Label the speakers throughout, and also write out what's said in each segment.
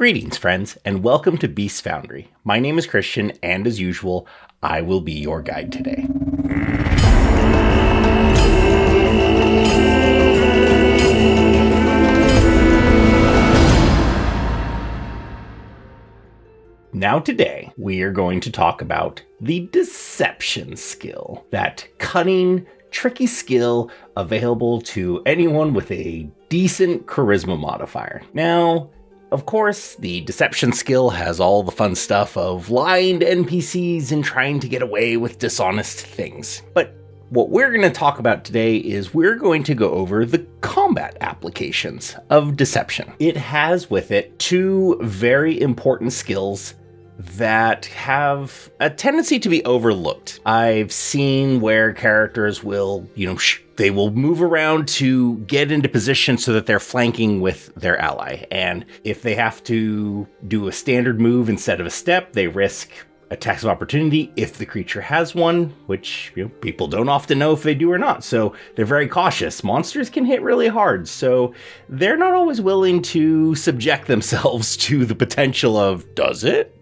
Speaker 1: Greetings, friends, and welcome to Beast Foundry. My name is Christian, and as usual, I will be your guide today. Now today, we are going to talk about the deception skill, that cunning, tricky skill available to anyone with a decent charisma modifier. Now, of course, the deception skill has all the fun stuff of lying to NPCs and trying to get away with dishonest things. But what we're going to talk about today is we're going to go over the combat applications of deception. It has with it two very important skills that have a tendency to be overlooked. I've seen where characters will, they will move around to get into position so that they're flanking with their ally. And if they have to do a standard move instead of a step, they risk attacks of opportunity if the creature has one, which people don't often know if they do or not. So they're very cautious. Monsters can hit really hard, so they're not always willing to subject themselves to the potential of, does it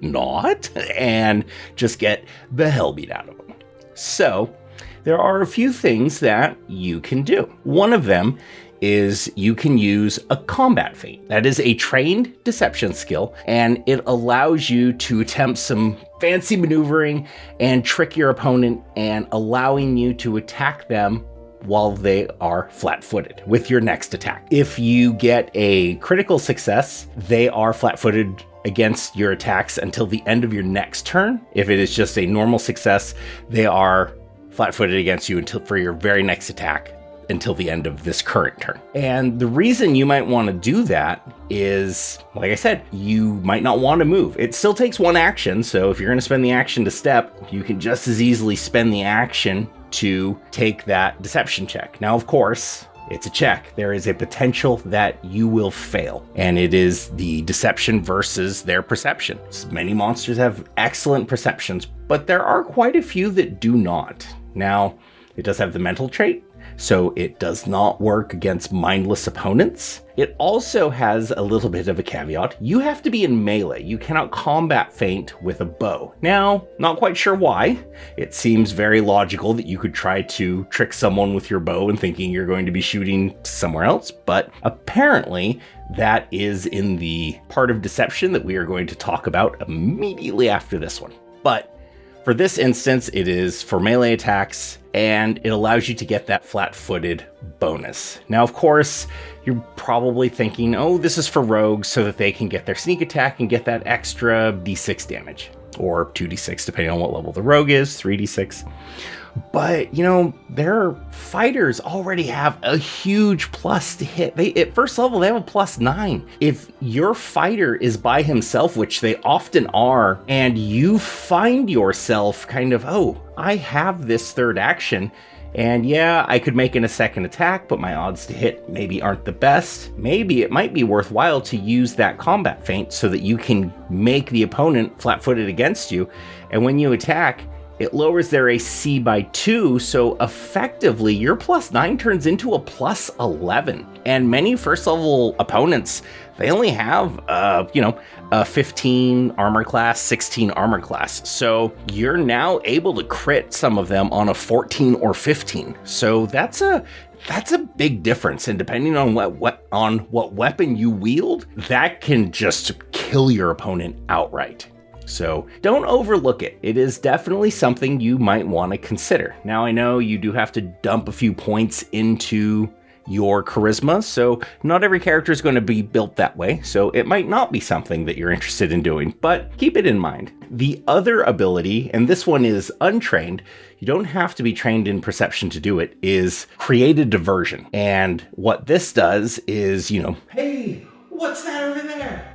Speaker 1: not? And just get the hell beat out of them. So there are a few things that you can do. One of them is you can use a combat feint. That is a trained deception skill, and it allows you to attempt some fancy maneuvering and trick your opponent and allowing you to attack them while they are flat-footed with your next attack. If you get a critical success, they are flat-footed against your attacks until the end of your next turn. If it is just a normal success, they are flat-footed against you for your very next attack until the end of this current turn. And the reason you might want to do that is, like I said, you might not want to move. It still takes one action, so if you're going to spend the action to step, you can just as easily spend the action to take that deception check. Now, of course, it's a check. There is a potential that you will fail, and it is the deception versus their perception. Many monsters have excellent perceptions, but there are quite a few that do not. Now, it does have the mental trait, so it does not work against mindless opponents. It also has a little bit of a caveat. You have to be in melee. You cannot combat feint with a bow. Now, not quite sure why. It seems very logical that you could try to trick someone with your bow and thinking you're going to be shooting somewhere else, but apparently that is in the part of deception that we are going to talk about immediately after this one. But for this instance, it is for melee attacks, and it allows you to get that flat-footed bonus. Now, of course, you're probably thinking, oh, this is for rogues so that they can get their sneak attack and get that extra d6 damage, or 2d6, depending on what level the rogue is, 3d6. But, their fighters already have a huge plus to hit. At first level, they have a +9. If your fighter is by himself, which they often are, and you find yourself kind of, oh, I have this third action, and yeah, I could make in a second attack, but my odds to hit maybe aren't the best. Maybe it might be worthwhile to use that combat feint so that you can make the opponent flat-footed against you, and when you attack, it lowers their AC by 2, so effectively your +9 turns into a +11. And many first level opponents, they only have, a 15 armor class, 16 armor class. So you're now able to crit some of them on a 14 or 15. So that's a big difference. And depending on what weapon you wield, that can just kill your opponent outright. So don't overlook it. It is definitely something you might want to consider. Now, I know you do have to dump a few points into your charisma, so not every character is going to be built that way, so it might not be something that you're interested in doing, but keep it in mind. The other ability, and this one is untrained, you don't have to be trained in perception to do it, is create a diversion. And what this does is, hey, what's that over there?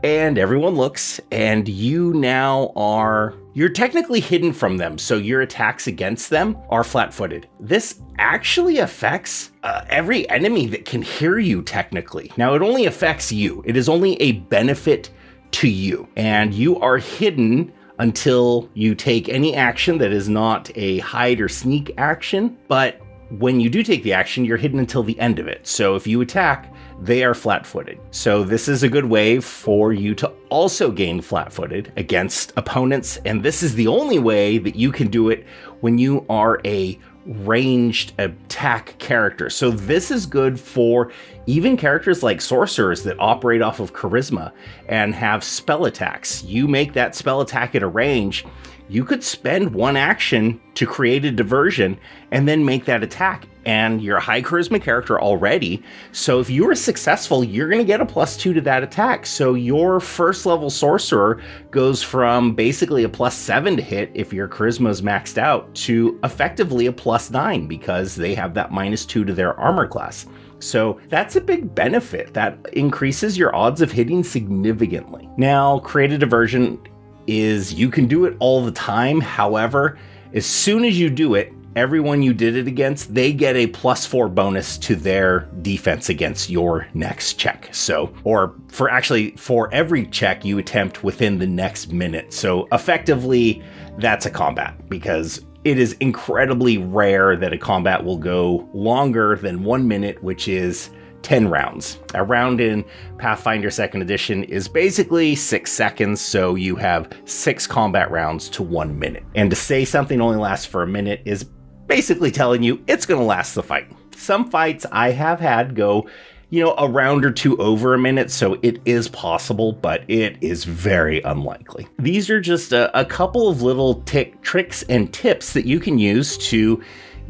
Speaker 1: And everyone looks, and you're technically hidden from them, so your attacks against them are flat-footed. This actually affects every enemy that can hear you, technically. Now, it only affects you. It is only a benefit to you, and you are hidden until you take any action that is not a hide or sneak action, but when you do take the action, you're hidden until the end of it. So if you attack, they are flat-footed. So this is a good way for you to also gain flat-footed against opponents, and this is the only way that you can do it when you are a ranged attack character. So this is good for even characters like sorcerers that operate off of charisma and have spell attacks. You make that spell attack at a range, you could spend one action to create a diversion and then make that attack. And you're a high charisma character already. So if you are successful, you're going to get a +2 to that attack. So your first level sorcerer goes from basically a +7 to hit if your charisma is maxed out to effectively a +9 because they have that -2 to their armor class. So that's a big benefit. That increases your odds of hitting significantly. Now, create a diversion is you can do it all the time. However, as soon as you do it, everyone you did it against, they get a +4 bonus to their defense against your next check. So, or for every check you attempt within the next minute. So effectively, that's a combat because it is incredibly rare that a combat will go longer than 1 minute, which is 10 rounds. A round in Pathfinder 2nd edition is basically 6 seconds, so you have 6 combat rounds to 1 minute. And to say something only lasts for a minute is basically telling you it's going to last the fight. Some fights I have had go, a round or two over a minute, so it is possible, but it is very unlikely. These are just a couple of little tricks and tips that you can use to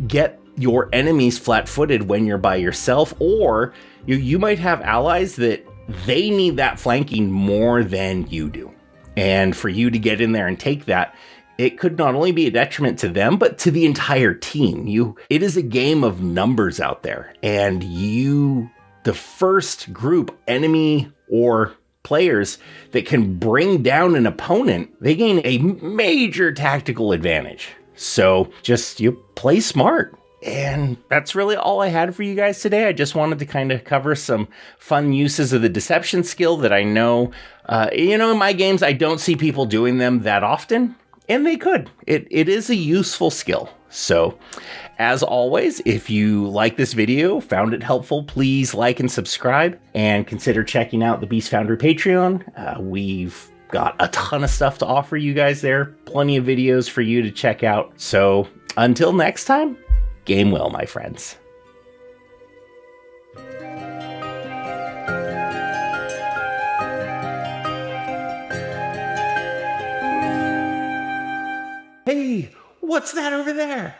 Speaker 1: get your enemies flat-footed when you're by yourself, or you might have allies that they need that flanking more than you do. And for you to get in there and take that, it could not only be a detriment to them, but to the entire team. It is a game of numbers out there, and the first group, enemy or players that can bring down an opponent, they gain a major tactical advantage. So just you play smart. And that's really all I had for you guys today. I just wanted to kind of cover some fun uses of the deception skill that I know, in my games, I don't see people doing them that often, and they could. It is a useful skill. So as always, if you like this video, found it helpful, please like and subscribe and consider checking out the Beast Foundry Patreon. We've got a ton of stuff to offer you guys there. Plenty of videos for you to check out. So until next time, game well, my friends. Hey, what's that over there?